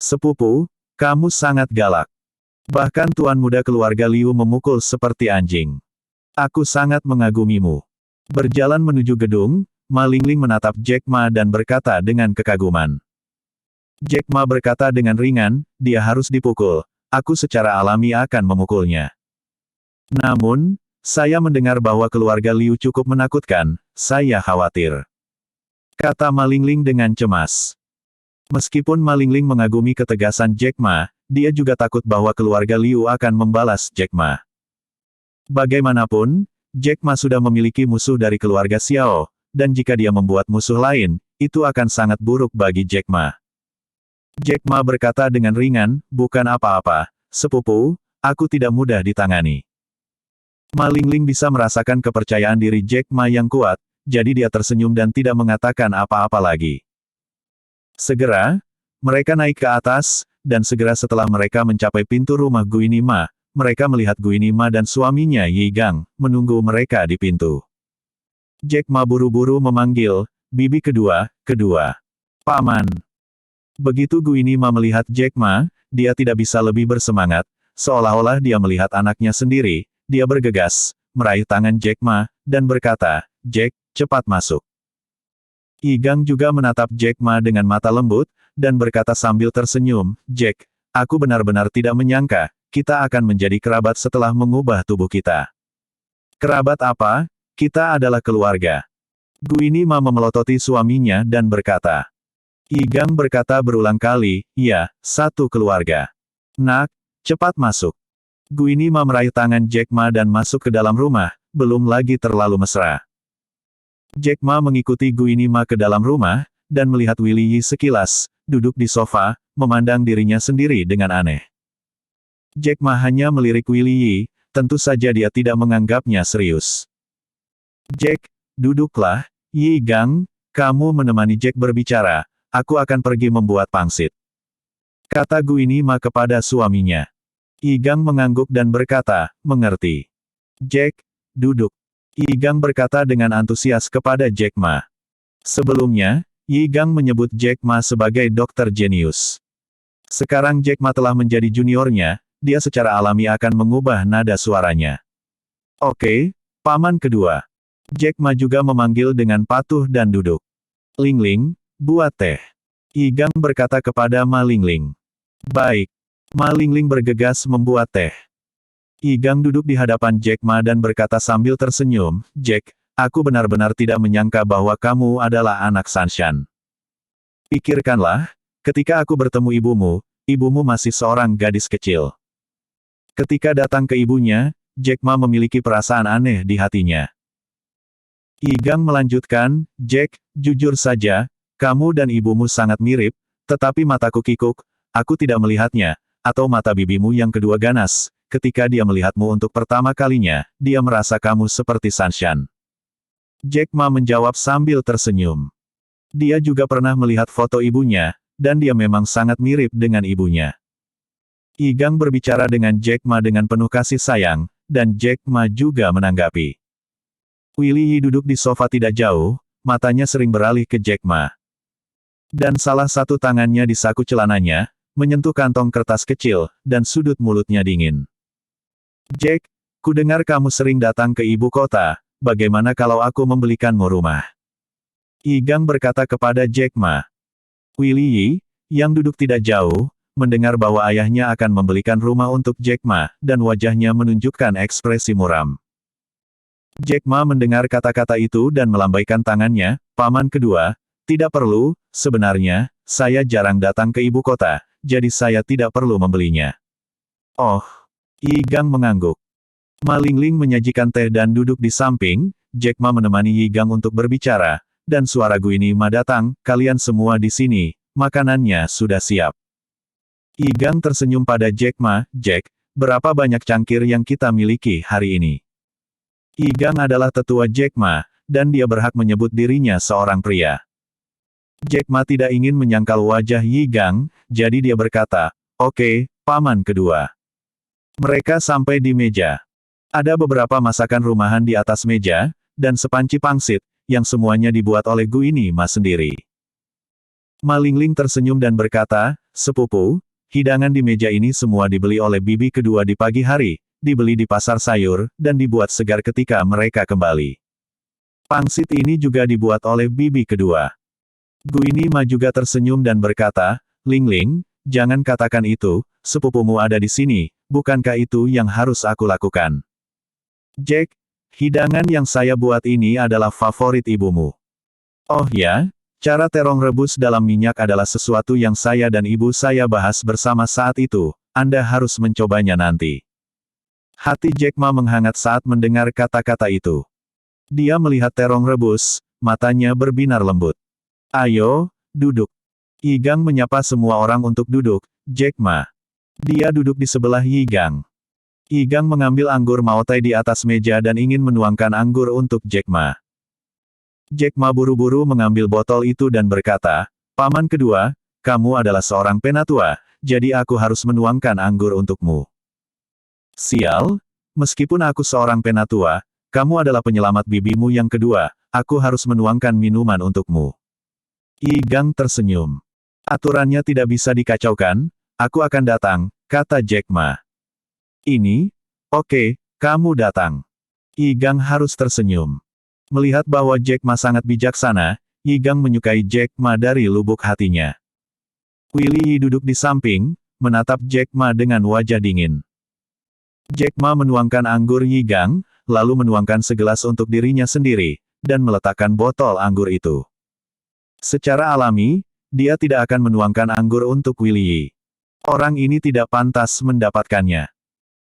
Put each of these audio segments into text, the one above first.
Sepupu, kamu sangat galak. Bahkan tuan muda keluarga Liu memukul seperti anjing. Aku sangat mengagumimu. Berjalan menuju gedung, Ma Lingling menatap Jack Ma dan berkata dengan kekaguman. Jack Ma berkata dengan ringan, dia harus dipukul. Aku secara alami akan memukulnya. Namun, saya mendengar bahwa keluarga Liu cukup menakutkan, saya khawatir. Kata Ma Lingling dengan cemas. Meskipun Ma Lingling mengagumi ketegasan Jack Ma, dia juga takut bahwa keluarga Liu akan membalas Jack Ma. Bagaimanapun, Jack Ma sudah memiliki musuh dari keluarga Xiao, dan jika dia membuat musuh lain, itu akan sangat buruk bagi Jack Ma. Jack Ma berkata dengan ringan, bukan apa-apa, sepupu, aku tidak mudah ditangani. Ma Lingling bisa merasakan kepercayaan diri Jack Ma yang kuat, jadi dia tersenyum dan tidak mengatakan apa-apa lagi. Segera, mereka naik ke atas, dan segera setelah mereka mencapai pintu rumah Guini Ma, mereka melihat Guini Ma dan suaminya Yi Gang, menunggu mereka di pintu. Jack Ma buru-buru memanggil, bibi kedua, Paman. Begitu Guini Ma melihat Jack Ma, dia tidak bisa lebih bersemangat, seolah-olah dia melihat anaknya sendiri, dia bergegas, meraih tangan Jack Ma, dan berkata, Jack, cepat masuk. Yi Gang juga menatap Jack Ma dengan mata lembut, dan berkata sambil tersenyum, Jack, aku benar-benar tidak menyangka, kita akan menjadi kerabat setelah mengubah tubuh kita. Kerabat apa? Kita adalah keluarga. Guini Ma memelototi suaminya dan berkata. Yi Gang berkata berulang kali, ya, satu keluarga. Nak, cepat masuk. Guini Ma meraih tangan Jack Ma dan masuk ke dalam rumah, belum lagi terlalu mesra. Jack Ma mengikuti Guini Ma ke dalam rumah, dan melihat Willy Yi sekilas, duduk di sofa, memandang dirinya sendiri dengan aneh. Jack Ma hanya melirik Willy Yi, tentu saja dia tidak menganggapnya serius. Jack, duduklah, Yi Gang, kamu menemani Jack berbicara, aku akan pergi membuat pangsit. Kata Guini Ma kepada suaminya. Yi Gang mengangguk dan berkata, mengerti. Jack, duduk. Yi Gang berkata dengan antusias kepada Jack Ma. Sebelumnya, Yi Gang menyebut Jack Ma sebagai dokter jenius. Sekarang Jack Ma telah menjadi juniornya, dia secara alami akan mengubah nada suaranya. Oke, paman kedua. Jack Ma juga memanggil dengan patuh dan duduk. Lingling, buat teh. Yi Gang berkata kepada Ma Lingling. Baik. Ma Lingling bergegas membuat teh. Yi Gang duduk di hadapan Jack Ma dan berkata sambil tersenyum, Jack, aku benar-benar tidak menyangka bahwa kamu adalah anak Sanshan. Pikirkanlah, ketika aku bertemu ibumu masih seorang gadis kecil. Ketika datang ke ibunya, Jack Ma memiliki perasaan aneh di hatinya. Yi Gang melanjutkan, Jack, jujur saja, kamu dan ibumu sangat mirip, tetapi mataku kikuk, aku tidak melihatnya, atau mata bibimu yang kedua ganas. Ketika dia melihatmu untuk pertama kalinya, dia merasa kamu seperti Sanshan. Jack Ma menjawab sambil tersenyum. Dia juga pernah melihat foto ibunya, dan dia memang sangat mirip dengan ibunya. Yi Gang berbicara dengan Jack Ma dengan penuh kasih sayang, dan Jack Ma juga menanggapi. Willy Yi duduk di sofa tidak jauh, matanya sering beralih ke Jack Ma. Dan salah satu tangannya di saku celananya, menyentuh kantong kertas kecil, dan sudut mulutnya dingin. Jack, kudengar kamu sering datang ke ibu kota, bagaimana kalau aku membelikanmu rumah? Yi Gang berkata kepada Jack Ma. Willy Yi, yang duduk tidak jauh, mendengar bahwa ayahnya akan membelikan rumah untuk Jack Ma, dan wajahnya menunjukkan ekspresi muram. Jack Ma mendengar kata-kata itu dan melambaikan tangannya, paman kedua, tidak perlu, sebenarnya, saya jarang datang ke ibu kota, jadi saya tidak perlu membelinya. Oh. Yi Gang mengangguk. Ma Lingling menyajikan teh dan duduk di samping, Jack Ma menemani Yi Gang untuk berbicara, dan suara Guini Ma datang, kalian semua di sini, makanannya sudah siap. Yi Gang tersenyum pada Jack Ma, Jack, berapa banyak cangkir yang kita miliki hari ini? Yi Gang adalah tetua Jack Ma, dan dia berhak menyebut dirinya seorang pria. Jack Ma tidak ingin menyangkal wajah Yi Gang, jadi dia berkata, oke, paman kedua. Mereka sampai di meja. Ada beberapa masakan rumahan di atas meja, dan sepanci pangsit, yang semuanya dibuat oleh Guini Ma sendiri. Ma Lingling tersenyum dan berkata, sepupu, hidangan di meja ini semua dibeli oleh bibi kedua di pagi hari, dibeli di pasar sayur, dan dibuat segar ketika mereka kembali. Pangsit ini juga dibuat oleh bibi kedua. Guini Ma juga tersenyum dan berkata, Ling Ling, jangan katakan itu, sepupumu ada di sini, bukankah itu yang harus aku lakukan? Jack, hidangan yang saya buat ini adalah favorit ibumu. Oh ya, cara terong rebus dalam minyak adalah sesuatu yang saya dan ibu saya bahas bersama saat itu, Anda harus mencobanya nanti. Hati Jack Ma menghangat saat mendengar kata-kata itu. Dia melihat terong rebus, matanya berbinar lembut. Ayo, duduk. Yi Gang menyapa semua orang untuk duduk, Jack Ma. Dia duduk di sebelah Yi Gang. Yi Gang mengambil anggur Maotai di atas meja dan ingin menuangkan anggur untuk Jack Ma. Jack Ma buru-buru mengambil botol itu dan berkata, Paman kedua, kamu adalah seorang penatua, jadi aku harus menuangkan anggur untukmu. Sial, meskipun aku seorang penatua, kamu adalah penyelamat bibimu yang kedua, aku harus menuangkan minuman untukmu. Yi Gang tersenyum. Aturannya tidak bisa dikacaukan, aku akan datang, kata Jack Ma. Ini? Oke, kamu datang. Yi Gang harus tersenyum. Melihat bahwa Jack Ma sangat bijaksana, Yi Gang menyukai Jack Ma dari lubuk hatinya. Willy Yi duduk di samping, menatap Jack Ma dengan wajah dingin. Jack Ma menuangkan anggur Yi Gang, lalu menuangkan segelas untuk dirinya sendiri, dan meletakkan botol anggur itu. Secara alami, dia tidak akan menuangkan anggur untuk Willy Yi. Orang ini tidak pantas mendapatkannya.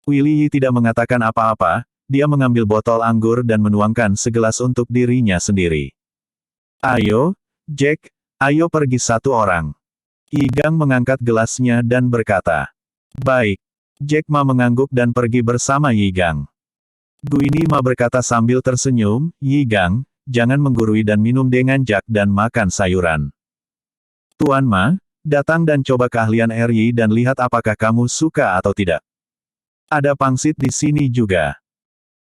Willy Yi tidak mengatakan apa-apa, dia mengambil botol anggur dan menuangkan segelas untuk dirinya sendiri. Ayo, Jack, ayo pergi satu orang. Yi Gang mengangkat gelasnya dan berkata. Baik. Jack Ma mengangguk dan pergi bersama Yi Gang. Guini Ma berkata sambil tersenyum, Yi Gang, jangan menggurui dan minum dengan Jack dan makan sayuran. Tuan Ma, datang dan coba keahlian Yi dan lihat apakah kamu suka atau tidak. Ada pangsit di sini juga.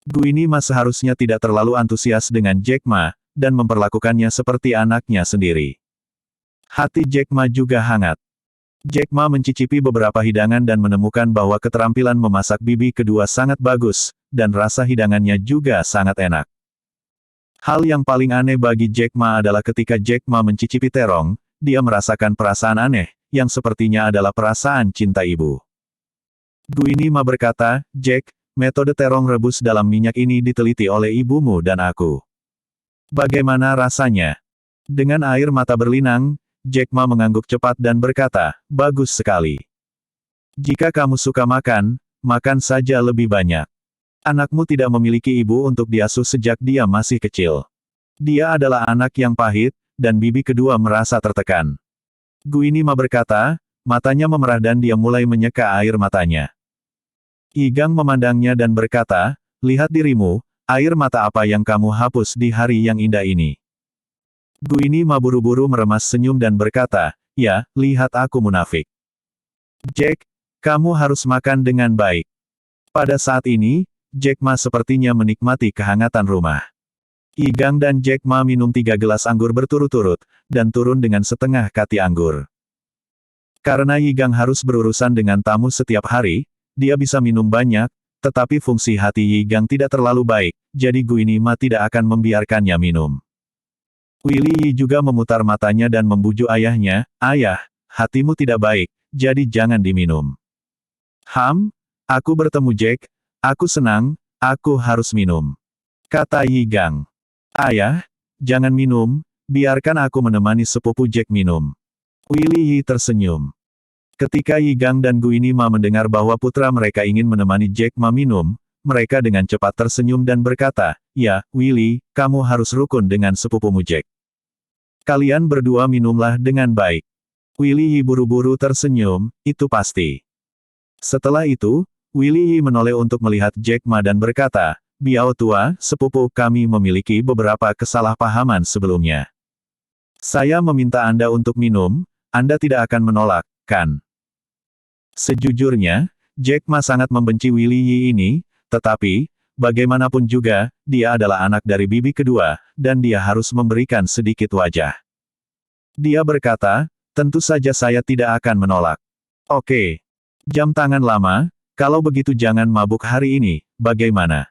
Guini Ma seharusnya tidak terlalu antusias dengan Jack Ma, dan memperlakukannya seperti anaknya sendiri. Hati Jack Ma juga hangat. Jack Ma mencicipi beberapa hidangan dan menemukan bahwa keterampilan memasak bibi kedua sangat bagus, dan rasa hidangannya juga sangat enak. Hal yang paling aneh bagi Jack Ma adalah ketika Jack Ma mencicipi terong, dia merasakan perasaan aneh, yang sepertinya adalah perasaan cinta ibu. Guini Ma berkata, Jack, metode terong rebus dalam minyak ini diteliti oleh ibumu dan aku. Bagaimana rasanya? Dengan air mata berlinang, Jack Ma mengangguk cepat dan berkata, bagus sekali. Jika kamu suka makan, makan saja lebih banyak. Anakmu tidak memiliki ibu untuk diasuh sejak dia masih kecil. Dia adalah anak yang pahit, dan bibi kedua merasa tertekan. Guini Ma berkata, matanya memerah dan dia mulai menyeka air matanya. Yi Gang memandangnya dan berkata, lihat dirimu, air mata apa yang kamu hapus di hari yang indah ini. Guini Ma buru-buru meremas senyum dan berkata, ya, lihat aku munafik. Jack, kamu harus makan dengan baik. Pada saat ini, Jack Ma sepertinya menikmati kehangatan rumah. Yi Gang dan Jack Ma minum 3 gelas anggur berturut-turut, dan turun dengan setengah kati anggur. Karena Yi Gang harus berurusan dengan tamu setiap hari, dia bisa minum banyak, tetapi fungsi hati Yi Gang tidak terlalu baik, jadi Guini Ma tidak akan membiarkannya minum. Willy Yi juga memutar matanya dan membujuk ayahnya, ayah, hatimu tidak baik, jadi jangan diminum. Aku bertemu Jack, aku senang, aku harus minum. Kata Yi Gang. Ayah, jangan minum, biarkan aku menemani sepupu Jack minum. Willy Yi tersenyum. Ketika Yi Gang dan Guini Ma mendengar bahwa putra mereka ingin menemani Jack Ma minum, mereka dengan cepat tersenyum dan berkata, ya, Willy, kamu harus rukun dengan sepupumu Jack. Kalian berdua minumlah dengan baik. Willy Yi buru-buru tersenyum, itu pasti. Setelah itu, Willy Yi menoleh untuk melihat Jack Ma dan berkata, Biao tua, sepupu kami memiliki beberapa kesalahpahaman sebelumnya. Saya meminta Anda untuk minum, Anda tidak akan menolak, kan? Sejujurnya, Jack Ma sangat membenci Willy Yi ini, tetapi, bagaimanapun juga, dia adalah anak dari bibi kedua, dan dia harus memberikan sedikit wajah. Dia berkata, tentu saja saya tidak akan menolak. Oke. Jam tangan lama, kalau begitu jangan mabuk hari ini, bagaimana?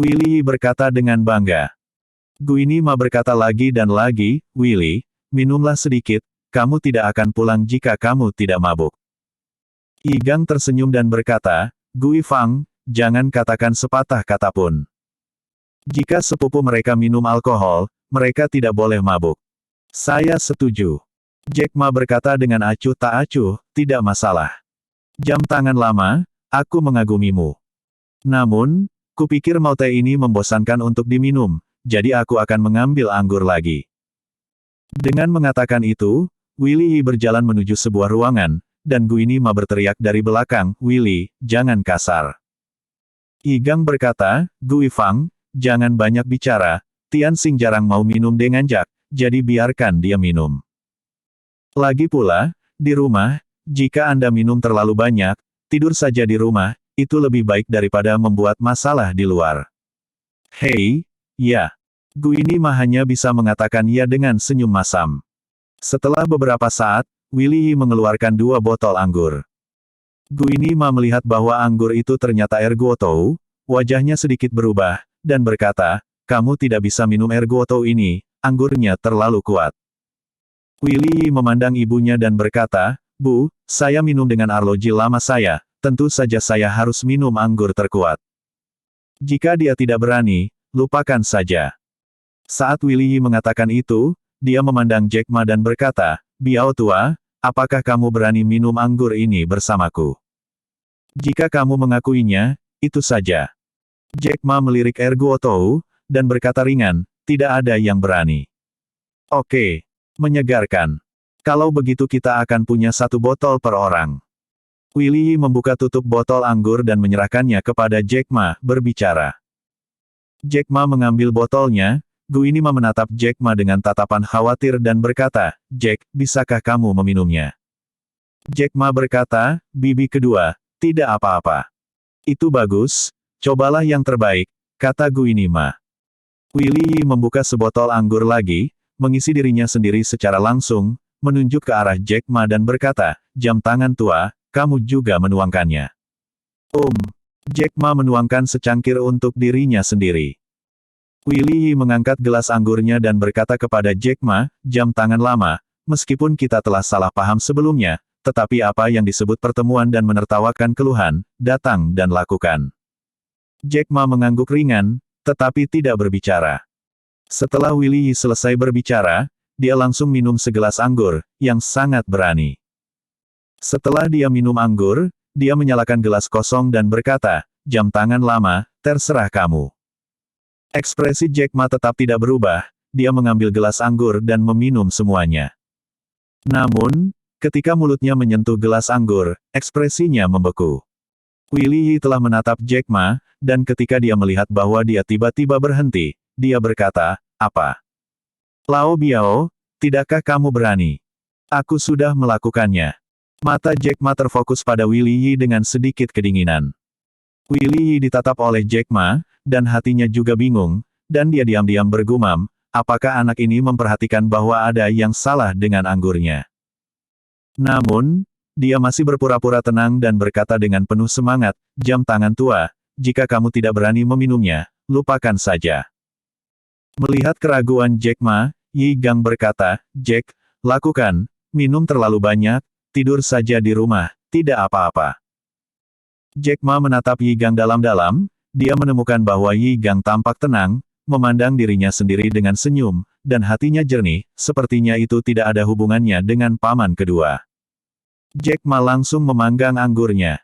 Willy berkata dengan bangga. Guini Ma berkata lagi dan lagi, Willy, minumlah sedikit, kamu tidak akan pulang jika kamu tidak mabuk. Yi Gang tersenyum dan berkata, Gui Fang, jangan katakan sepatah kata pun. Jika sepupu mereka minum alkohol, mereka tidak boleh mabuk. Saya setuju. Jack Ma berkata dengan acuh tak acuh, tidak masalah. Jam tangan lama, aku mengagumimu. Namun, kupikir mau teh ini membosankan untuk diminum, jadi aku akan mengambil anggur lagi. Dengan mengatakan itu, Willy berjalan menuju sebuah ruangan, dan Guini Ma berteriak dari belakang, Willy, jangan kasar. Yi Gang berkata, Gui Fang, jangan banyak bicara, Tian Xing jarang mau minum dengan Jack, jadi biarkan dia minum. Lagi pula, di rumah, jika Anda minum terlalu banyak, tidur saja di rumah, itu lebih baik daripada membuat masalah di luar. Hei, ya. Guini Ma hanya bisa mengatakan ya dengan senyum masam. Setelah beberapa saat, Willy mengeluarkan 2 botol anggur. Guini Ma melihat bahwa anggur itu ternyata ergotou, wajahnya sedikit berubah, dan berkata, kamu tidak bisa minum ergotou ini, anggurnya terlalu kuat. Willy memandang ibunya dan berkata, Bu, saya minum dengan arloji lama saya, tentu saja saya harus minum anggur terkuat. Jika dia tidak berani, lupakan saja. Saat Willy mengatakan itu, dia memandang Jack Ma dan berkata, Biao tua, apakah kamu berani minum anggur ini bersamaku? Jika kamu mengakuinya, itu saja. Jack Ma melirik ergotou, dan berkata ringan, tidak ada yang berani. Oke. Menyegarkan. Kalau begitu kita akan punya 1 botol per orang. Willy membuka tutup botol anggur dan menyerahkannya kepada Jack Ma, berbicara. Jack Ma mengambil botolnya, Guini Ma menatap Jack Ma dengan tatapan khawatir dan berkata, Jack, bisakah kamu meminumnya? Jack Ma berkata, bibi kedua, tidak apa-apa. Itu bagus, cobalah yang terbaik, kata Guini Ma. Willy membuka sebotol anggur lagi, mengisi dirinya sendiri secara langsung, menunjuk ke arah Jack Ma dan berkata, jam tangan tua, kamu juga menuangkannya. Jack Ma menuangkan secangkir untuk dirinya sendiri. Willy mengangkat gelas anggurnya dan berkata kepada Jack Ma, jam tangan lama, meskipun kita telah salah paham sebelumnya, tetapi apa yang disebut pertemuan dan menertawakan keluhan, datang dan lakukan. Jack Ma mengangguk ringan, tetapi tidak berbicara. Setelah Willy selesai berbicara, dia langsung minum segelas anggur, yang sangat berani. Setelah dia minum anggur, dia menyalakan gelas kosong dan berkata, jam tangan lama, terserah kamu. Ekspresi Jack Ma tetap tidak berubah, dia mengambil gelas anggur dan meminum semuanya. Namun, ketika mulutnya menyentuh gelas anggur, ekspresinya membeku. Willy telah menatap Jack Ma, dan ketika dia melihat bahwa dia tiba-tiba berhenti, dia berkata, apa? Lao Biao, tidakkah kamu berani? Aku sudah melakukannya. Mata Jack Ma terfokus pada Willy dengan sedikit kedinginan. Willy ditatap oleh Jack Ma, dan hatinya juga bingung, dan dia diam-diam bergumam, apakah anak ini memperhatikan bahwa ada yang salah dengan anggurnya. Namun, dia masih berpura-pura tenang dan berkata dengan penuh semangat, jam tangan tua, jika kamu tidak berani meminumnya, lupakan saja. Melihat keraguan Jack Ma, Yi Gang berkata, Jack, lakukan, minum terlalu banyak, tidur saja di rumah, tidak apa-apa. Jack Ma menatap Yi Gang dalam-dalam, dia menemukan bahwa Yi Gang tampak tenang, memandang dirinya sendiri dengan senyum, dan hatinya jernih, sepertinya itu tidak ada hubungannya dengan paman kedua. Jack Ma langsung memanggang anggurnya.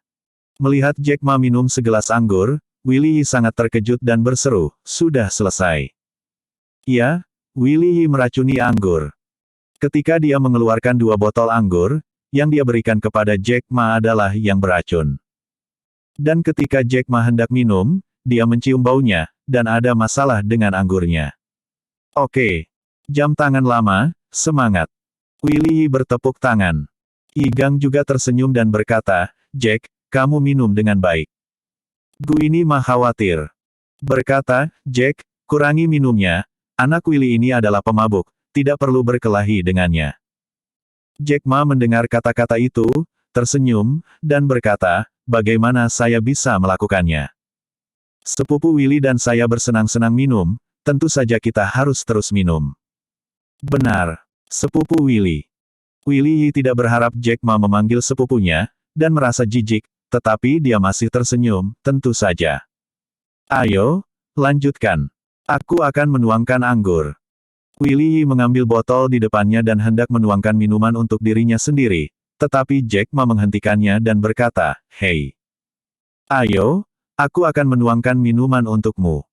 Melihat Jack Ma minum segelas anggur, Willy sangat terkejut dan berseru, sudah selesai. Ya, Willy meracuni anggur. Ketika dia mengeluarkan 2 botol anggur, yang dia berikan kepada Jack Ma adalah yang beracun. Dan ketika Jack Ma hendak minum, dia mencium baunya, dan ada masalah dengan anggurnya. Oke. Jam tangan lama, semangat. Willy bertepuk tangan. Yi Gang juga tersenyum dan berkata, Jack, kamu minum dengan baik. Guini Ma khawatir. Berkata, Jack, kurangi minumnya, anak Willy ini adalah pemabuk, tidak perlu berkelahi dengannya. Jack Ma mendengar kata-kata itu, tersenyum, dan berkata, bagaimana saya bisa melakukannya? Sepupu Willy dan saya bersenang-senang minum, tentu saja kita harus terus minum. Benar, Sepupu Willy. Willy tidak berharap Jack Ma memanggil sepupunya, dan merasa jijik, tetapi dia masih tersenyum, tentu saja. Ayo, lanjutkan. Aku akan menuangkan anggur. Willy mengambil botol di depannya dan hendak menuangkan minuman untuk dirinya sendiri, tetapi Jack Ma menghentikannya dan berkata, hei. Ayo, aku akan menuangkan minuman untukmu.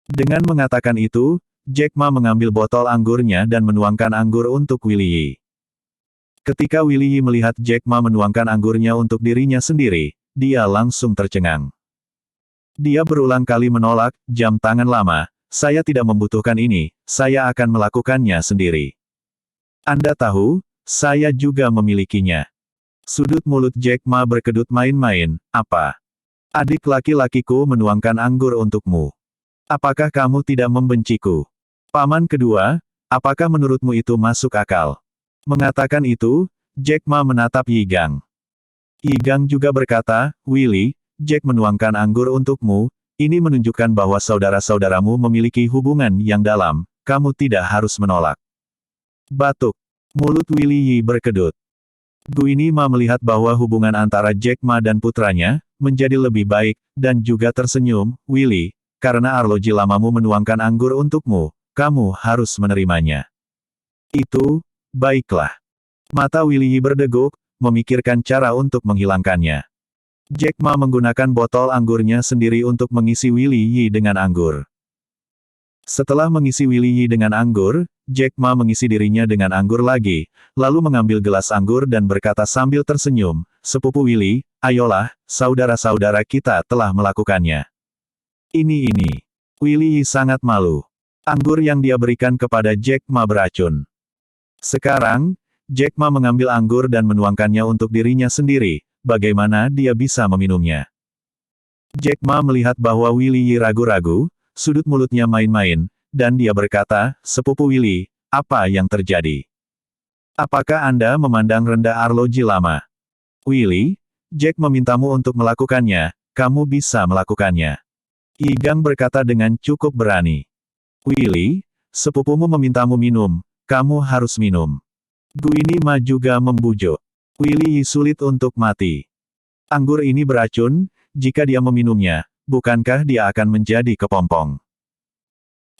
Dengan mengatakan itu, Jack Ma mengambil botol anggurnya dan menuangkan anggur untuk Willy. Ketika Willy melihat Jack Ma menuangkan anggurnya untuk dirinya sendiri, dia langsung tercengang. Dia berulang kali menolak, jam tangan lama, saya tidak membutuhkan ini, saya akan melakukannya sendiri. Anda tahu, saya juga memilikinya. Sudut mulut Jack Ma berkedut main-main, apa? Adik laki-lakiku menuangkan anggur untukmu. Apakah kamu tidak membenciku? Paman kedua, apakah menurutmu itu masuk akal? Mengatakan itu, Jack Ma menatap Yi Gang. Yi Gang juga berkata, Willy, Jack menuangkan anggur untukmu, ini menunjukkan bahwa saudara-saudaramu memiliki hubungan yang dalam, kamu tidak harus menolak. Batuk. Mulut Willy Yi berkedut. Guini Ma melihat bahwa hubungan antara Jack Ma dan putranya, menjadi lebih baik, dan juga tersenyum, Willy, karena arloji lamamu menuangkan anggur untukmu, kamu harus menerimanya. Itu, baiklah. Mata Willy Yi berdeguk, memikirkan cara untuk menghilangkannya. Jack Ma menggunakan botol anggurnya sendiri untuk mengisi Willy Yi dengan anggur. Setelah mengisi Willy Yi dengan anggur, Jack Ma mengisi dirinya dengan anggur lagi, lalu mengambil gelas anggur dan berkata sambil tersenyum, Sepupu Willy, ayolah, saudara-saudara kita telah melakukannya. Ini. Willy Yi sangat malu. Anggur yang dia berikan kepada Jack Ma beracun. Sekarang, Jack Ma mengambil anggur dan menuangkannya untuk dirinya sendiri. Bagaimana dia bisa meminumnya? Jack Ma melihat bahwa Willy Yi ragu-ragu, sudut mulutnya main-main, dan dia berkata, Sepupu Willy, apa yang terjadi? Apakah Anda memandang rendah arloji lama? Willy, Jack memintamu untuk melakukannya, kamu bisa melakukannya. Yi Gang berkata dengan cukup berani. Willy, sepupumu memintamu minum, kamu harus minum. Guini Ma juga membujuk. Willy Yi sulit untuk mati. Anggur ini beracun, jika dia meminumnya, bukankah dia akan menjadi kepompong?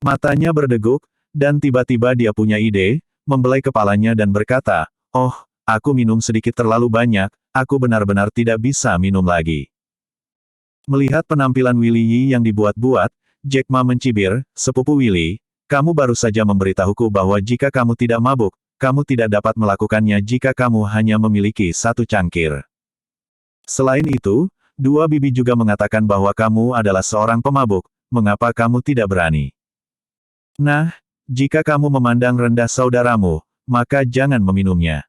Matanya berdeguk, dan tiba-tiba dia punya ide, membelai kepalanya dan berkata, oh, aku minum sedikit terlalu banyak, aku benar-benar tidak bisa minum lagi. Melihat penampilan Willy Yi yang dibuat-buat, Jack Ma mencibir, Sepupu Willy, kamu baru saja memberitahuku bahwa jika kamu tidak mabuk, kamu tidak dapat melakukannya jika kamu hanya memiliki satu cangkir. Selain itu, dua bibi juga mengatakan bahwa kamu adalah seorang pemabuk, mengapa kamu tidak berani? Nah, jika kamu memandang rendah saudaramu, maka jangan meminumnya.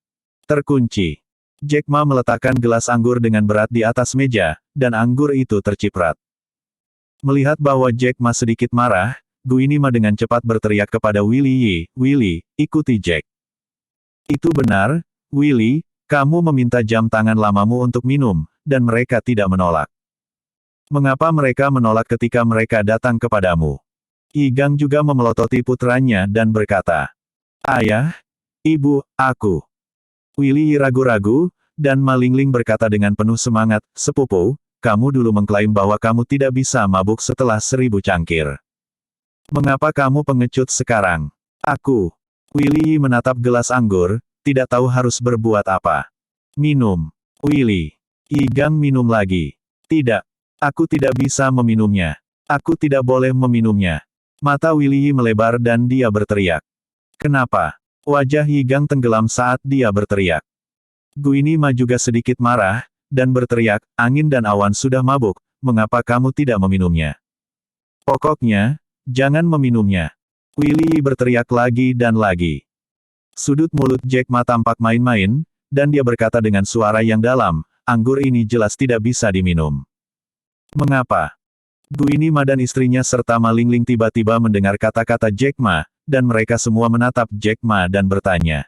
Terkunci. Jack Ma meletakkan gelas anggur dengan berat di atas meja, dan anggur itu terciprat. Melihat bahwa Jack Ma sedikit marah, Guini Ma dengan cepat berteriak kepada Willy Yi, Willy, ikuti Jack. Itu benar, Willy, kamu meminta jam tangan lamamu untuk minum, dan mereka tidak menolak. Mengapa mereka menolak ketika mereka datang kepadamu? Yi Gang juga memelototi putranya dan berkata, Ayah, Ibu, aku. Willy ragu-ragu, dan Ma Lingling berkata dengan penuh semangat, Sepupu, kamu dulu mengklaim bahwa kamu tidak bisa mabuk setelah 1000 cangkir. Mengapa kamu pengecut sekarang? Aku. Willy menatap gelas anggur, tidak tahu harus berbuat apa. Minum. Willy. Yi Gang minum lagi. Tidak. Aku tidak bisa meminumnya. Aku tidak boleh meminumnya. Mata Willy melebar dan dia berteriak. Kenapa? Wajah Yi Gang tenggelam saat dia berteriak. Guini Ma juga sedikit marah, dan berteriak, angin dan awan sudah mabuk, mengapa kamu tidak meminumnya? Pokoknya, jangan meminumnya. Willy berteriak lagi dan lagi. Sudut mulut Jack Ma tampak main-main, dan dia berkata dengan suara yang dalam, anggur ini jelas tidak bisa diminum. Mengapa? Guini Ma dan istrinya serta Ma Lingling tiba-tiba mendengar kata-kata Jack Ma, dan mereka semua menatap Jack Ma dan bertanya.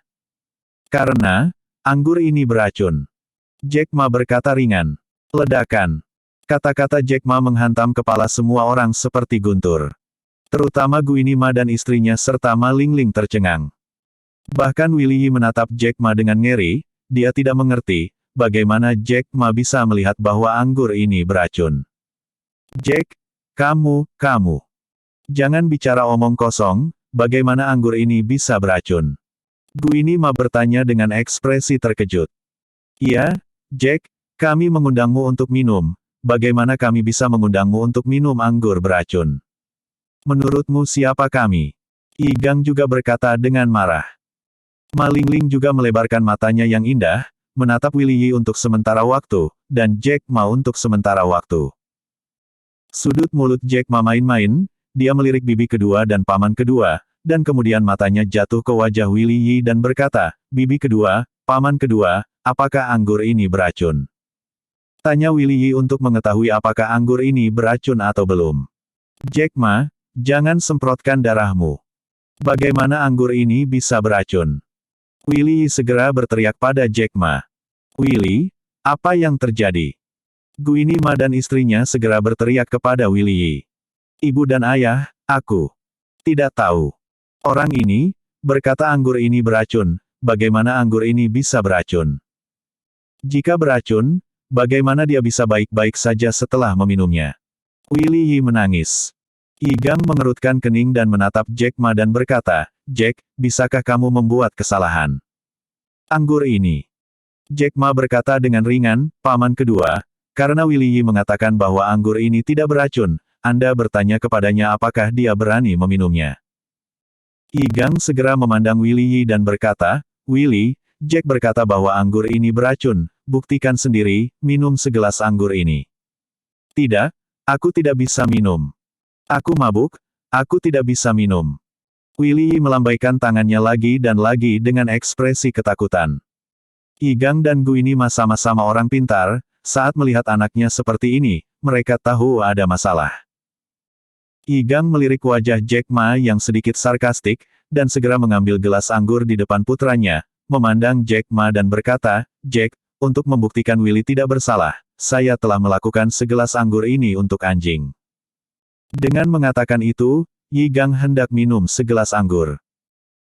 Karena, Anggur ini beracun. Jack Ma berkata ringan. Ledakan. Kata-kata Jack Ma menghantam kepala semua orang seperti guntur. Terutama Guini Ma dan istrinya serta Ma Lingling tercengang. Bahkan Willy Yi menatap Jack Ma dengan ngeri, dia tidak mengerti, bagaimana Jack Ma bisa melihat bahwa anggur ini beracun. Jack, kamu. Jangan bicara omong kosong, bagaimana anggur ini bisa beracun? Guini Ma bertanya dengan ekspresi terkejut. Iya, Jack, kami mengundangmu untuk minum, bagaimana kami bisa mengundangmu untuk minum anggur beracun? Menurutmu siapa kami? Yi Gang juga berkata dengan marah. Ma Lingling juga melebarkan matanya yang indah, menatap Willy Yi untuk sementara waktu, dan Jack Ma untuk sementara waktu. Sudut mulut Jack Ma main-main, dia melirik bibi kedua dan paman kedua, dan kemudian matanya jatuh ke wajah Willy Yi dan berkata, bibi kedua, paman kedua, apakah anggur ini beracun? Tanya Willy Yi untuk mengetahui apakah anggur ini beracun atau belum. Jack Ma, jangan semprotkan darahmu. Bagaimana anggur ini bisa beracun? Willy Yi segera berteriak pada Jack Ma. Willy, apa yang terjadi? Guini Ma dan istrinya segera berteriak kepada Willy Yi. Ibu dan ayah, aku tidak tahu. Orang ini berkata anggur ini beracun, bagaimana anggur ini bisa beracun? Jika beracun, bagaimana dia bisa baik-baik saja setelah meminumnya? Willy Yi menangis. Yi Gang mengerutkan kening dan menatap Jack Ma dan berkata, Jack, bisakah kamu membuat kesalahan? Anggur ini. Jack Ma berkata dengan ringan, paman kedua, karena Willy Yi mengatakan bahwa anggur ini tidak beracun, Anda bertanya kepadanya apakah dia berani meminumnya. Yi Gang segera memandang Willy Yi dan berkata, Willy, Jack berkata bahwa anggur ini beracun, buktikan sendiri, minum segelas anggur ini. Tidak, aku tidak bisa minum. Aku mabuk, aku tidak bisa minum. Willy Yi melambaikan tangannya lagi dan lagi dengan ekspresi ketakutan. Yi Gang dan Guini Ma sama-sama orang pintar, saat melihat anaknya seperti ini, mereka tahu ada masalah. Yi Gang melirik wajah Jack Ma yang sedikit sarkastik, dan segera mengambil gelas anggur di depan putranya, memandang Jack Ma dan berkata, Jack, untuk membuktikan Willy tidak bersalah, saya telah melakukan segelas anggur ini untuk anjing. Dengan mengatakan itu, Yi Gang hendak minum segelas anggur.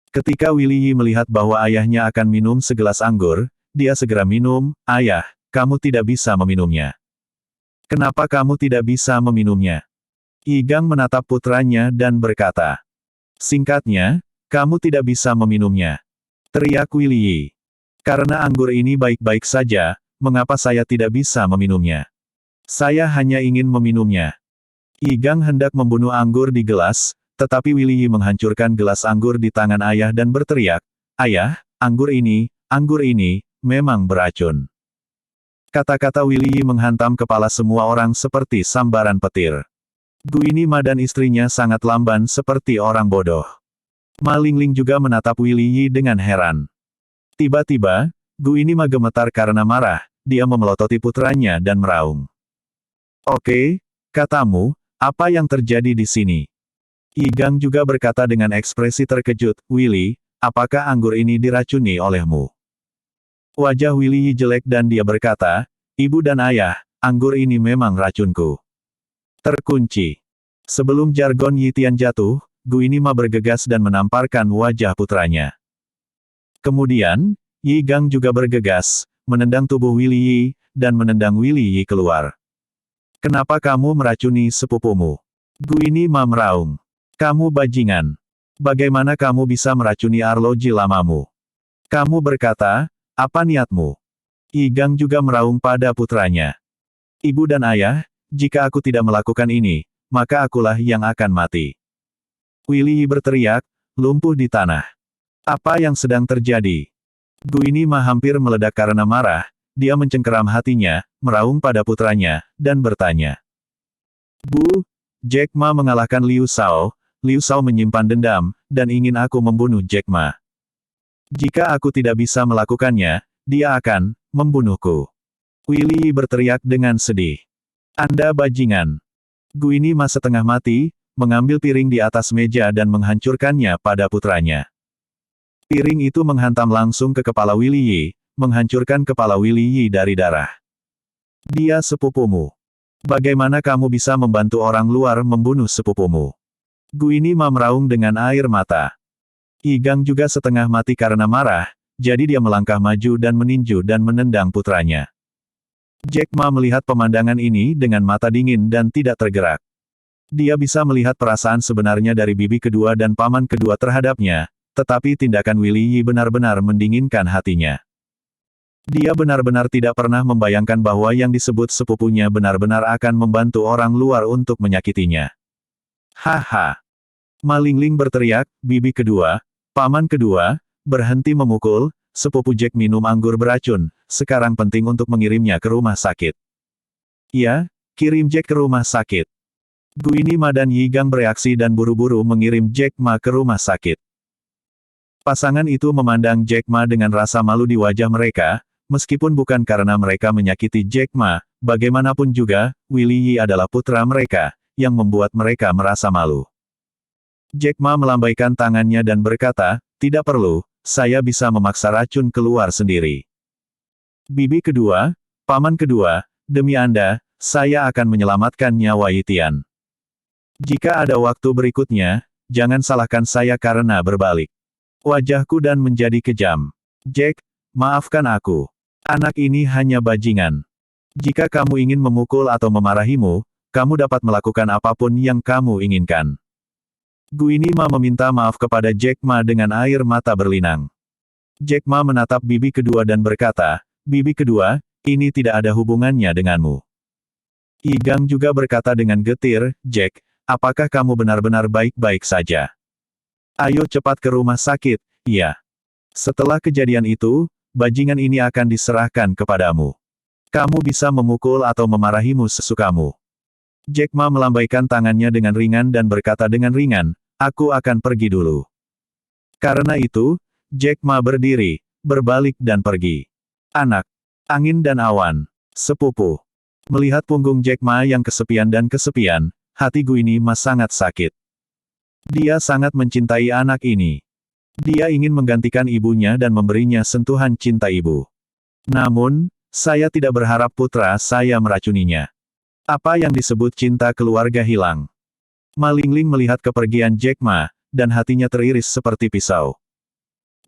Ketika Willy Yi melihat bahwa ayahnya akan minum segelas anggur, dia segera minum, ayah, kamu tidak bisa meminumnya. Kenapa kamu tidak bisa meminumnya? Yi Gang menatap putranya dan berkata. Singkatnya, kamu tidak bisa meminumnya. Teriak Willy Yi. Karena anggur ini baik-baik saja, mengapa saya tidak bisa meminumnya? Saya hanya ingin meminumnya. Yi Gang hendak membunuh anggur di gelas, tetapi Willy Yi menghancurkan gelas anggur di tangan ayah dan berteriak, Ayah, anggur ini, memang beracun. Kata-kata Willy Yi menghantam kepala semua orang seperti sambaran petir. Guini Ma dan istrinya sangat lamban seperti orang bodoh. Ma Lingling juga menatap Willy Yi dengan heran. Tiba-tiba, Guini Ma gemetar karena marah, dia memelototi putranya dan meraung. Oke, katamu, apa yang terjadi di sini? Yi Gang juga berkata dengan ekspresi terkejut, Willy, apakah anggur ini diracuni olehmu? Wajah Willy Yi jelek dan dia berkata, Ibu dan ayah, anggur ini memang racunku. Terkunci. Sebelum jargon Yi Tian jatuh, Guini Ma bergegas dan menamparkan wajah putranya. Kemudian, Yi Gang juga bergegas, menendang tubuh Willy Yi, dan menendang Willy Yi keluar. Kenapa kamu meracuni sepupumu? Guini Ma meraung. Kamu bajingan. Bagaimana kamu bisa meracuni arloji lamamu? Kamu berkata, apa niatmu? Yi Gang juga meraung pada putranya. Ibu dan ayah, jika aku tidak melakukan ini, maka akulah yang akan mati. Willy Yi berteriak, lumpuh di tanah. Apa yang sedang terjadi? Guini Ma hampir meledak karena marah, dia mencengkeram hatinya, meraung pada putranya, dan bertanya. Bu, Jack Ma mengalahkan Liu Shao menyimpan dendam, dan ingin aku membunuh Jack Ma. Jika aku tidak bisa melakukannya, dia akan membunuhku. Willy Yi berteriak dengan sedih. Anda bajingan. Guini Ma setengah mati, mengambil piring di atas meja dan menghancurkannya pada putranya. Piring itu menghantam langsung ke kepala Willy Yi, menghancurkan kepala Willy Yi dari darah. Dia sepupumu. Bagaimana kamu bisa membantu orang luar membunuh sepupumu? Guini Ma meraung dengan air mata. Yigang juga setengah mati karena marah, jadi dia melangkah maju dan meninju dan menendang putranya. Jack Ma melihat pemandangan ini dengan mata dingin dan tidak tergerak. Dia bisa melihat perasaan sebenarnya dari bibi kedua dan paman kedua terhadapnya, tetapi tindakan Willy Yi benar-benar mendinginkan hatinya. Dia benar-benar tidak pernah membayangkan bahwa yang disebut sepupunya benar-benar akan membantu orang luar untuk menyakitinya. Haha. Ma Lingling berteriak, bibi kedua, paman kedua, berhenti memukul, sepupu Jack minum anggur beracun, sekarang penting untuk mengirimnya ke rumah sakit. Ya, kirim Jack ke rumah sakit. Guini Ma dan Yigang bereaksi dan buru-buru mengirim Jack Ma ke rumah sakit. Pasangan itu memandang Jack Ma dengan rasa malu di wajah mereka, meskipun bukan karena mereka menyakiti Jack Ma, bagaimanapun juga, Willy Yi adalah putra mereka, yang membuat mereka merasa malu. Jack Ma melambaikan tangannya dan berkata, tidak perlu, saya bisa memaksa racun keluar sendiri. Bibi kedua, paman kedua, demi Anda, saya akan menyelamatkan nyawa Yitian. Jika ada waktu berikutnya, jangan salahkan saya karena berbalik wajahku dan menjadi kejam. Jack, maafkan aku. Anak ini hanya bajingan. Jika kamu ingin memukul atau memarahimu, kamu dapat melakukan apapun yang kamu inginkan. Guini Ma meminta maaf kepada Jack Ma dengan air mata berlinang. Jack Ma menatap bibi kedua dan berkata, bibi kedua, ini tidak ada hubungannya denganmu. Yigang juga berkata dengan getir, Jack, apakah kamu benar-benar baik-baik saja? Ayo cepat ke rumah sakit, iya. Setelah kejadian itu, bajingan ini akan diserahkan kepadamu. Kamu bisa memukul atau memarahimu sesukamu. Jack Ma melambaikan tangannya dengan ringan dan berkata dengan ringan, aku akan pergi dulu. Karena itu, Jack Ma berdiri, berbalik dan pergi. Anak, angin dan awan, sepupu. Melihat punggung Jack Ma yang kesepian dan kesepian, hati Guini Ma sangat sakit. Dia sangat mencintai anak ini. Dia ingin menggantikan ibunya dan memberinya sentuhan cinta ibu. Namun, saya tidak berharap putra saya meracuninya. Apa yang disebut cinta keluarga hilang? Ma Lingling melihat kepergian Jack Ma, dan hatinya teriris seperti pisau.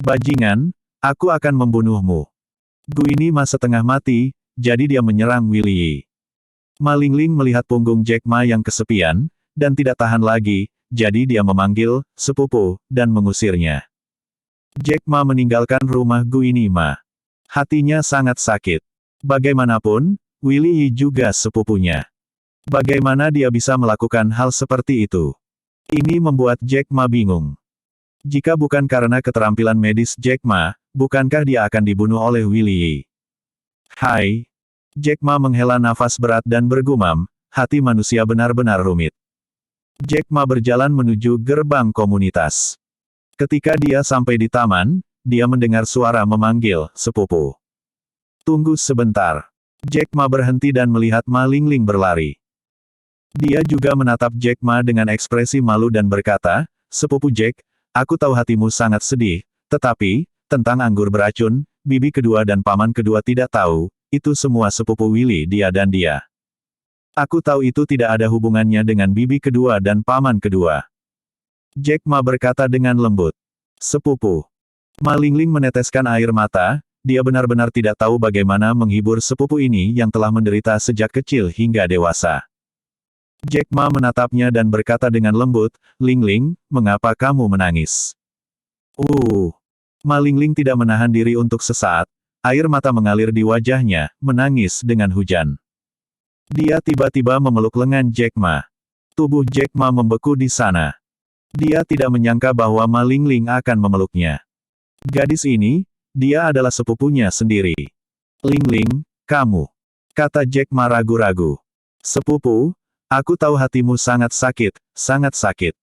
Bajingan, aku akan membunuhmu. Guini Ma setengah mati, jadi dia menyerang Willy Yi. Ma Lingling melihat punggung Jack Ma yang kesepian, dan tidak tahan lagi, jadi dia memanggil, sepupu, dan mengusirnya. Jack Ma meninggalkan rumah Guini Ma. Hatinya sangat sakit. Bagaimanapun, Willy Yi juga sepupunya. Bagaimana dia bisa melakukan hal seperti itu? Ini membuat Jack Ma bingung. Jika bukan karena keterampilan medis Jack Ma, bukankah dia akan dibunuh oleh Willy Yi? Hai! Jack Ma menghela nafas berat dan bergumam, hati manusia benar-benar rumit. Jack Ma berjalan menuju gerbang komunitas. Ketika dia sampai di taman, dia mendengar suara memanggil, sepupu. Tunggu sebentar. Jack Ma berhenti dan melihat Ma Lingling berlari. Dia juga menatap Jack Ma dengan ekspresi malu dan berkata, sepupu Jack, aku tahu hatimu sangat sedih, tetapi, tentang anggur beracun, bibi kedua dan paman kedua tidak tahu, itu semua sepupu Willy dia dan dia. Aku tahu itu tidak ada hubungannya dengan bibi kedua dan paman kedua. Jack Ma berkata dengan lembut. Sepupu. Ma Lingling meneteskan air mata, dia benar-benar tidak tahu bagaimana menghibur sepupu ini yang telah menderita sejak kecil hingga dewasa. Jack Ma menatapnya dan berkata dengan lembut, Lingling, mengapa kamu menangis? Ma Lingling tidak menahan diri untuk sesaat, air mata mengalir di wajahnya, menangis dengan hujan. Dia tiba-tiba memeluk lengan Jack Ma. Tubuh Jack Ma membeku di sana. Dia tidak menyangka bahwa Ma Lingling akan memeluknya. Gadis ini, dia adalah sepupunya sendiri. Lingling, kamu. Kata Jack Ma ragu-ragu. Sepupu, aku tahu hatimu sangat sakit, sangat sakit.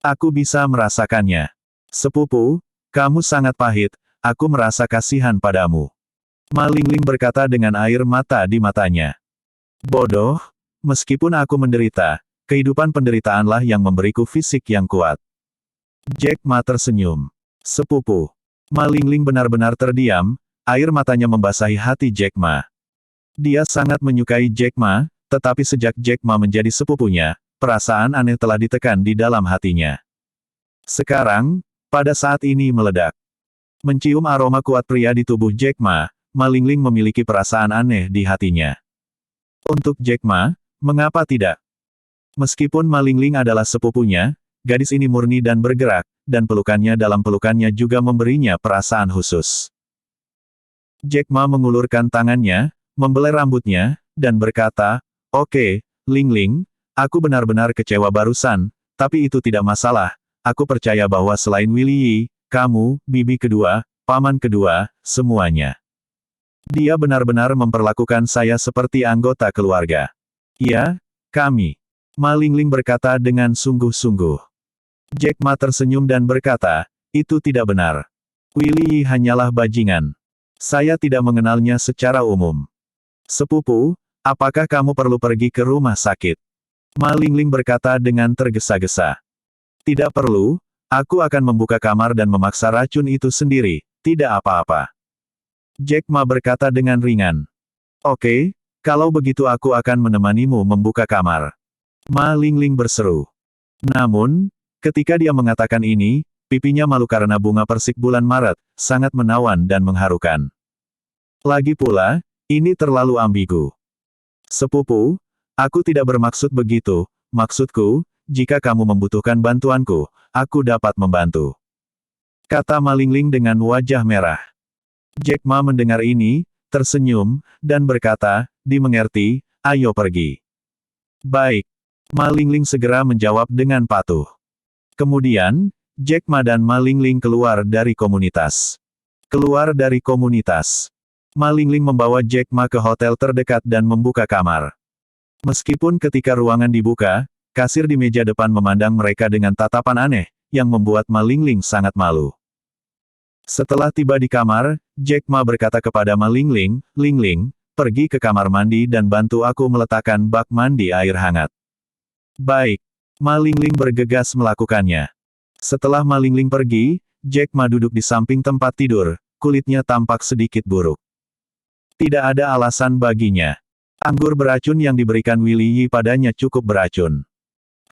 Aku bisa merasakannya. Sepupu, kamu sangat pahit, aku merasa kasihan padamu. Ma Lingling berkata dengan air mata di matanya. Bodoh, meskipun aku menderita, kehidupan penderitaanlah yang memberiku fisik yang kuat. Jack Ma tersenyum. Sepupu. Ma Lingling benar-benar terdiam, air matanya membasahi hati Jack Ma. Dia sangat menyukai Jack Ma, tetapi sejak Jack Ma menjadi sepupunya, perasaan aneh telah ditekan di dalam hatinya. Sekarang, pada saat ini meledak. Mencium aroma kuat pria di tubuh Jack Ma, Ma Lingling memiliki perasaan aneh di hatinya. Untuk Jack Ma, mengapa tidak? Meskipun Ma Lingling adalah sepupunya, gadis ini murni dan bergerak, dan pelukannya dalam pelukannya juga memberinya perasaan khusus. Jack Ma mengulurkan tangannya, membelai rambutnya, dan berkata, "Oke, Lingling, aku benar-benar kecewa barusan, tapi itu tidak masalah. Aku percaya bahwa selain Willy Yi, kamu, bibi kedua, paman kedua, semuanya. Dia benar-benar memperlakukan saya seperti anggota keluarga." "Ya, kami." Ma Lingling berkata dengan sungguh-sungguh. Jack Ma tersenyum dan berkata, "Itu tidak benar. Willy Yi hanyalah bajingan. Saya tidak mengenalnya secara umum." "Sepupu, apakah kamu perlu pergi ke rumah sakit?" Ma Lingling berkata dengan tergesa-gesa. "Tidak perlu, aku akan membuka kamar dan memaksa racun itu sendiri, tidak apa-apa." Jack Ma berkata dengan ringan. "Oke, kalau begitu aku akan menemanimu membuka kamar." Ma Lingling berseru. Namun, ketika dia mengatakan ini, pipinya malu karena bunga persik bulan Maret, sangat menawan dan mengharukan. Lagi pula, ini terlalu ambigu. "Sepupu, aku tidak bermaksud begitu, maksudku, jika kamu membutuhkan bantuanku, aku dapat membantu," kata Ma Lingling dengan wajah merah. Jack Ma mendengar ini, tersenyum, dan berkata, "Dimengerti, ayo pergi." "Baik." Ma Lingling segera menjawab dengan patuh. Kemudian, Jack Ma dan Ma Lingling keluar dari komunitas. Keluar dari komunitas. Ma Lingling membawa Jack Ma ke hotel terdekat dan membuka kamar. Meskipun ketika ruangan dibuka, kasir di meja depan memandang mereka dengan tatapan aneh, yang membuat Ma Lingling sangat malu. Setelah tiba di kamar, Jack Ma berkata kepada Ma Lingling, "Lingling, pergi ke kamar mandi dan bantu aku meletakkan bak mandi air hangat." "Baik." Ma Lingling bergegas melakukannya. Setelah Ma Lingling pergi, Jack Ma duduk di samping tempat tidur, kulitnya tampak sedikit buruk. Tidak ada alasan baginya. Anggur beracun yang diberikan Willy Yi padanya cukup beracun.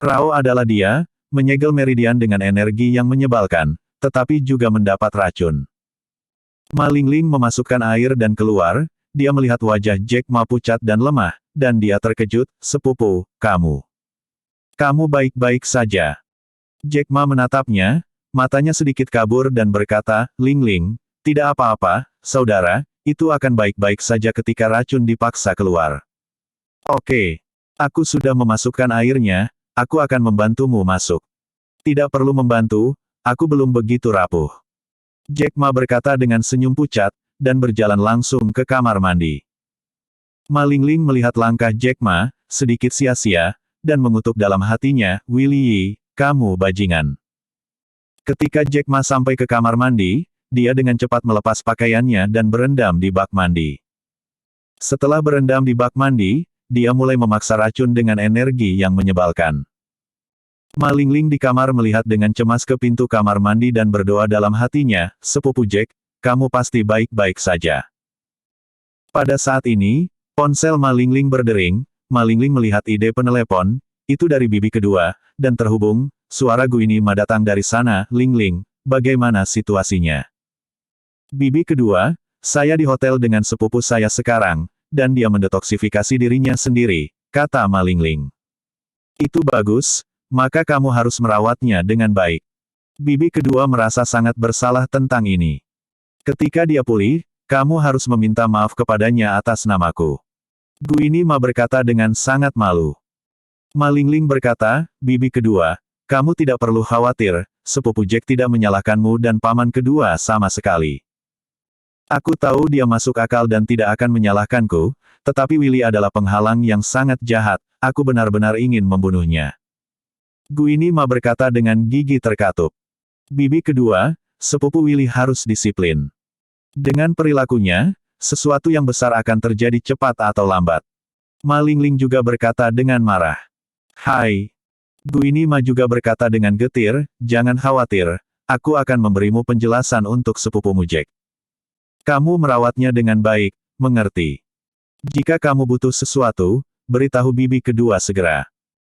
Rao adalah dia, menyegel meridian dengan energi yang menyebalkan, tetapi juga mendapat racun. Ma Lingling memasukkan air dan keluar, dia melihat wajah Jack Ma pucat dan lemah, dan dia terkejut, "Sepupu, kamu baik-baik saja?" Jack Ma menatapnya, matanya sedikit kabur dan berkata, "Lingling, tidak apa-apa, saudara, itu akan baik-baik saja ketika racun dipaksa keluar." "Oke. Aku sudah memasukkan airnya, aku akan membantumu masuk." "Tidak perlu membantu, aku belum begitu rapuh." Jack Ma berkata dengan senyum pucat, dan berjalan langsung ke kamar mandi. Ma Lingling melihat langkah Jack Ma, sedikit sia-sia, dan mengutuk dalam hatinya, "Willy Yi, kamu bajingan." Ketika Jack Ma sampai ke kamar mandi, dia dengan cepat melepas pakaiannya dan berendam di bak mandi. Setelah berendam di bak mandi, dia mulai memaksa racun dengan energi yang menyebalkan. Ma Lingling di kamar melihat dengan cemas ke pintu kamar mandi dan berdoa dalam hatinya, "Sepupu Jack, kamu pasti baik-baik saja." Pada saat ini, ponsel Ma Lingling berdering. Ma Lingling melihat ide penelepon, itu dari bibi kedua, dan terhubung, "Suara Guini Ma datang dari sana, Lingling, bagaimana situasinya?" "Bibi kedua, saya di hotel dengan sepupu saya sekarang, dan dia mendetoksifikasi dirinya sendiri," kata Ma Lingling. "Itu bagus, maka kamu harus merawatnya dengan baik." Bibi kedua merasa sangat bersalah tentang ini. "Ketika dia pulih, kamu harus meminta maaf kepadanya atas namaku." Guini Ma berkata dengan sangat malu. Ma Lingling berkata, "Bibi kedua, kamu tidak perlu khawatir, sepupu Jack tidak menyalahkanmu dan paman kedua sama sekali. Aku tahu dia masuk akal dan tidak akan menyalahkanku, tetapi Willy adalah penghalang yang sangat jahat, aku benar-benar ingin membunuhnya." Guini Ma berkata dengan gigi terkatup. "Bibi kedua, sepupu Willy harus disiplin. Dengan perilakunya, sesuatu yang besar akan terjadi cepat atau lambat." Ma Lingling juga berkata dengan marah. "Hai." Guini Ma juga berkata dengan getir, "Jangan khawatir, aku akan memberimu penjelasan untuk sepupumu Jack." Kamu merawatnya dengan baik, mengerti? Jika kamu butuh sesuatu, beritahu bibi kedua segera.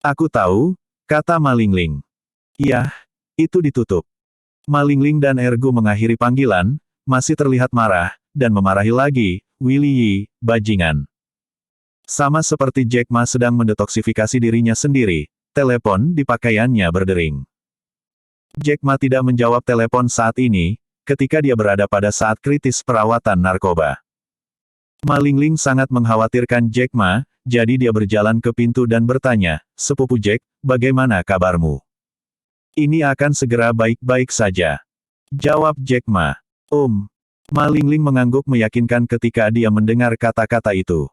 Aku tahu, kata Ma Lingling. Iya, itu ditutup. Ma Lingling dan Ergu mengakhiri panggilan, masih terlihat marah, dan memarahi lagi, Willy Yi, bajingan. Sama seperti Jack Ma sedang mendetoksifikasi dirinya sendiri, telepon di pakaiannya berdering. Jack Ma tidak menjawab telepon saat ini, ketika dia berada pada saat kritis perawatan narkoba. Ma Lingling sangat mengkhawatirkan Jack Ma, jadi dia berjalan ke pintu dan bertanya, "Sepupu Jack, bagaimana kabarmu?" "Ini akan segera baik-baik saja," jawab Jack Ma. Ma Lingling mengangguk meyakinkan ketika dia mendengar kata-kata itu.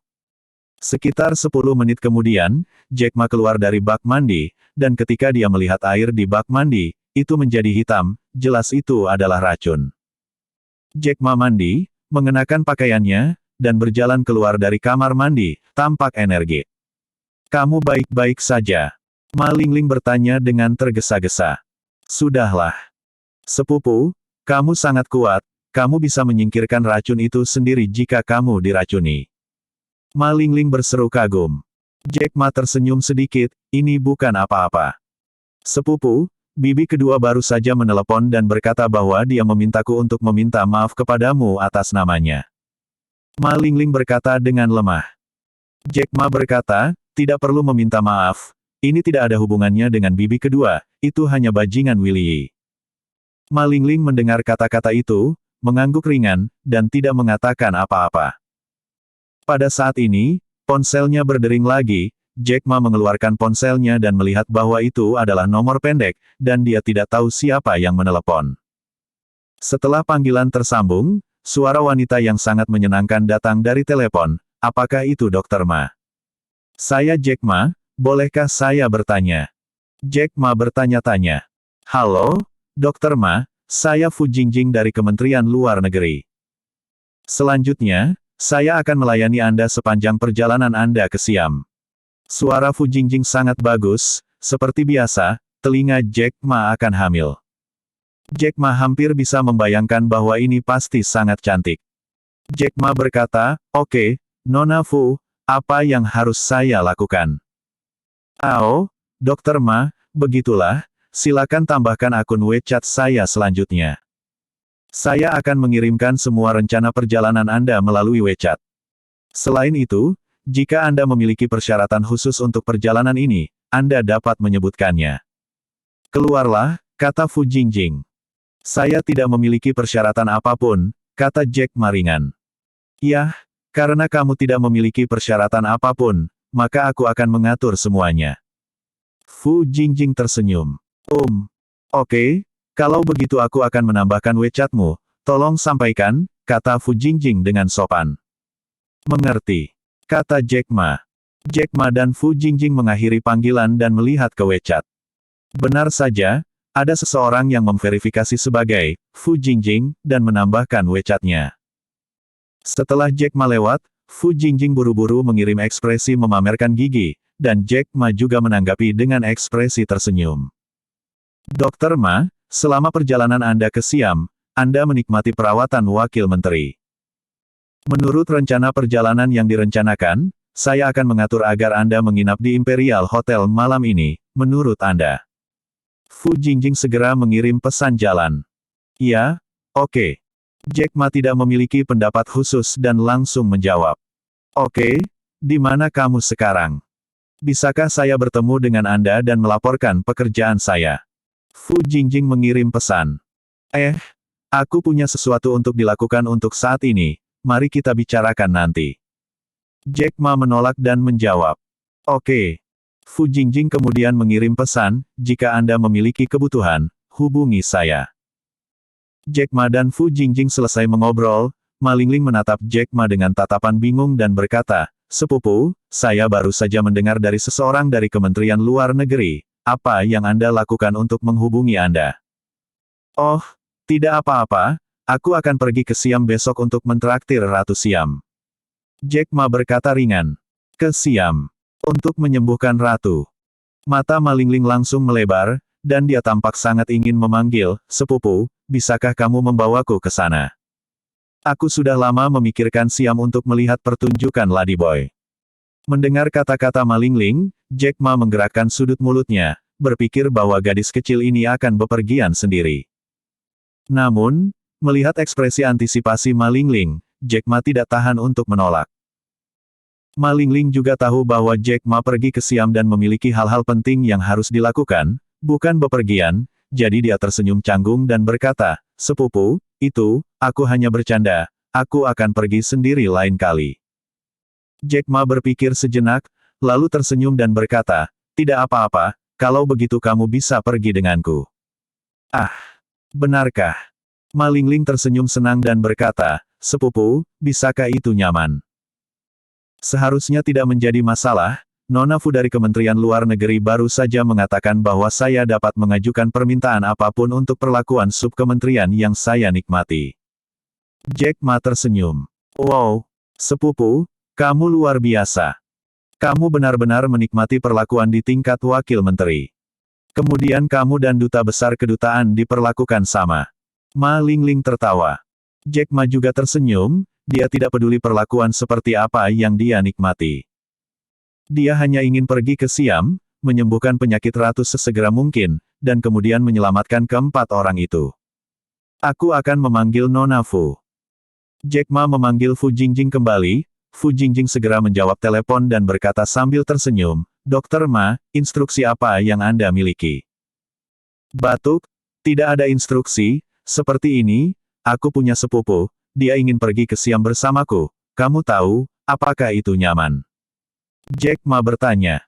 Sekitar 10 menit kemudian, Jack Ma keluar dari bak mandi, dan ketika dia melihat air di bak mandi, itu menjadi hitam, jelas itu adalah racun. Jack Ma mandi, mengenakan pakaiannya, dan berjalan keluar dari kamar mandi, tampak energi. "Kamu baik-baik saja?" Ma Lingling bertanya dengan tergesa-gesa. "Sudahlah. Sepupu, kamu sangat kuat, kamu bisa menyingkirkan racun itu sendiri jika kamu diracuni." Ma Lingling berseru kagum. Jack Ma tersenyum sedikit, ini bukan apa-apa. "Sepupu, bibi kedua baru saja menelepon dan berkata bahwa dia memintaku untuk meminta maaf kepadamu atas namanya." Ma Lingling berkata dengan lemah. Jack Ma berkata, "Tidak perlu meminta maaf, ini tidak ada hubungannya dengan bibi kedua, itu hanya bajingan Willy Yi." Ma Lingling mendengar kata-kata itu, mengangguk ringan, dan tidak mengatakan apa-apa. Pada saat ini, ponselnya berdering lagi, Jack Ma mengeluarkan ponselnya dan melihat bahwa itu adalah nomor pendek, dan dia tidak tahu siapa yang menelepon. Setelah panggilan tersambung, suara wanita yang sangat menyenangkan datang dari telepon, "Apakah itu Dr. Ma?" "Saya Jack Ma, bolehkah saya bertanya?" Jack Ma bertanya-tanya. "Halo, Dr. Ma, saya Fu Jingjing dari Kementerian Luar Negeri. Selanjutnya, saya akan melayani Anda sepanjang perjalanan Anda ke Siam." Suara Fu Jingjing sangat bagus, seperti biasa, telinga Jack Ma akan hamil. Jack Ma hampir bisa membayangkan bahwa ini pasti sangat cantik. Jack Ma berkata, "Oke, Nona Fu, apa yang harus saya lakukan?" "Oh, Dr. Ma, begitulah, silakan tambahkan akun WeChat saya selanjutnya. Saya akan mengirimkan semua rencana perjalanan Anda melalui WeChat. Selain itu, jika Anda memiliki persyaratan khusus untuk perjalanan ini, Anda dapat menyebutkannya." "Keluarlah," kata Fu Jingjing. "Saya tidak memiliki persyaratan apapun," kata Jack Ma ringan. "Yah, karena kamu tidak memiliki persyaratan apapun, maka aku akan mengatur semuanya." Fu Jingjing tersenyum. Oke. Kalau begitu aku akan menambahkan WeChat-mu, tolong sampaikan," kata Fu Jingjing dengan sopan. "Mengerti," kata Jack Ma. Jack Ma dan Fu Jingjing mengakhiri panggilan dan melihat ke WeChat. Benar saja, ada seseorang yang memverifikasi sebagai Fu Jingjing, dan menambahkan WeChat-nya. Setelah Jack Ma lewat, Fu Jingjing buru-buru mengirim ekspresi memamerkan gigi, dan Jack Ma juga menanggapi dengan ekspresi tersenyum. "Dr. Ma, selama perjalanan Anda ke Siam, Anda menikmati perawatan wakil menteri. Menurut rencana perjalanan yang direncanakan, saya akan mengatur agar Anda menginap di Imperial Hotel malam ini, menurut Anda." Fu Jingjing segera mengirim pesan jalan. "Ya, oke." Jack Ma tidak memiliki pendapat khusus dan langsung menjawab. "Oke, di mana kamu sekarang? Bisakah saya bertemu dengan Anda dan melaporkan pekerjaan saya?" Fu Jingjing mengirim pesan. Aku punya sesuatu untuk dilakukan untuk saat ini, mari kita bicarakan nanti." Jack Ma menolak dan menjawab. "Oke." Fu Jingjing kemudian mengirim pesan, "Jika Anda memiliki kebutuhan, hubungi saya." Jack Ma dan Fu Jingjing selesai mengobrol, Ma Lingling menatap Jack Ma dengan tatapan bingung dan berkata, "Sepupu, saya baru saja mendengar dari seseorang dari Kementerian Luar Negeri. Apa yang Anda lakukan untuk menghubungi Anda?" "Oh, tidak apa-apa, aku akan pergi ke Siam besok untuk mentraktir Ratu Siam." Jack Ma berkata ringan. "Ke Siam. Untuk menyembuhkan Ratu?" Mata Ma Lingling langsung melebar, dan dia tampak sangat ingin memanggil, "Sepupu, bisakah kamu membawaku ke sana?" Aku sudah lama memikirkan Siam untuk melihat pertunjukan Ladyboy. Mendengar kata-kata Ma Lingling, Jack Ma menggerakkan sudut mulutnya, berpikir bahwa gadis kecil ini akan bepergian sendiri. Namun, melihat ekspresi antisipasi Ma Lingling, Jack Ma tidak tahan untuk menolak. Ma Lingling juga tahu bahwa Jack Ma pergi ke Siam dan memiliki hal-hal penting yang harus dilakukan, bukan bepergian, jadi dia tersenyum canggung dan berkata, "Sepupu, itu, aku hanya bercanda, aku akan pergi sendiri lain kali." Jack Ma berpikir sejenak, lalu tersenyum dan berkata, "Tidak apa-apa, kalau begitu kamu bisa pergi denganku." "Ah, benarkah?" Ma Lingling tersenyum senang dan berkata, "Sepupu, bisakah itu nyaman?" Seharusnya tidak menjadi masalah, Nona Fu dari Kementerian Luar Negeri baru saja mengatakan bahwa saya dapat mengajukan permintaan apapun untuk perlakuan subkementerian yang saya nikmati. Jack Ma tersenyum. "Wow, sepupu, kamu luar biasa. Kamu benar-benar menikmati perlakuan di tingkat wakil menteri. Kemudian kamu dan duta besar kedutaan diperlakukan sama." Ma Lingling tertawa. Jack Ma juga tersenyum, dia tidak peduli perlakuan seperti apa yang dia nikmati. Dia hanya ingin pergi ke Siam, menyembuhkan penyakit ratu sesegera mungkin, dan kemudian menyelamatkan keempat orang itu. "Aku akan memanggil Nona Fu." Jack Ma memanggil Fu Jingjing kembali. Fu Jingjing segera menjawab telepon dan berkata sambil tersenyum, "Dokter Ma, instruksi apa yang Anda miliki?" Batuk, "Tidak ada instruksi, seperti ini, aku punya sepupu, dia ingin pergi ke Siam bersamaku, kamu tahu, apakah itu nyaman?" Jack Ma bertanya.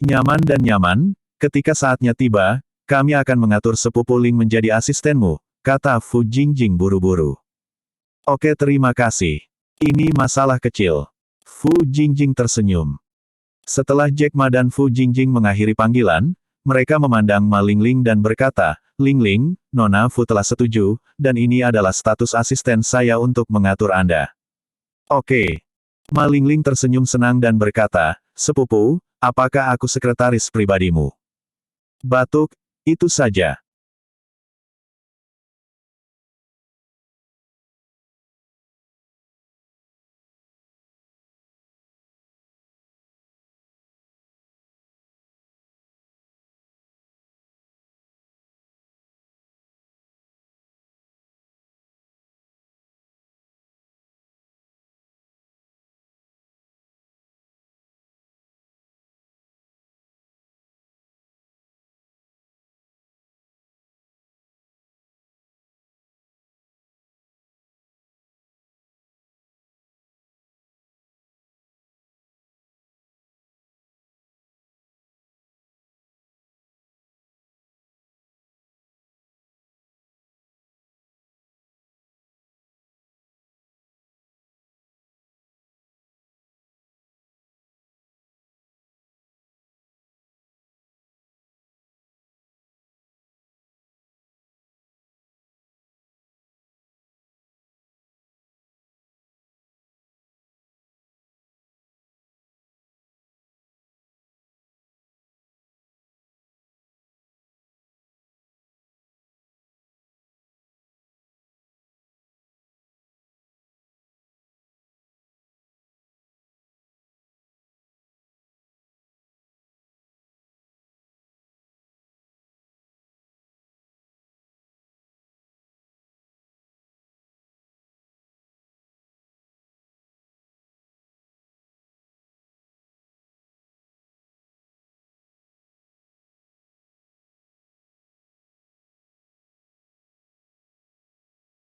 "Nyaman dan nyaman, ketika saatnya tiba, kami akan mengatur sepupu Ling menjadi asistenmu," kata Fu Jingjing buru-buru. "Oke, terima kasih. Ini masalah kecil." Fu Jingjing tersenyum. Setelah Jack Ma dan Fu Jingjing mengakhiri panggilan, mereka memandang Ma Lingling dan berkata, "Lingling, Nona Fu telah setuju, dan ini adalah status asisten saya untuk mengatur Anda." "Oke." Ma Lingling tersenyum senang dan berkata, "Sepupu, apakah aku sekretaris pribadimu?" Batuk, "Itu saja."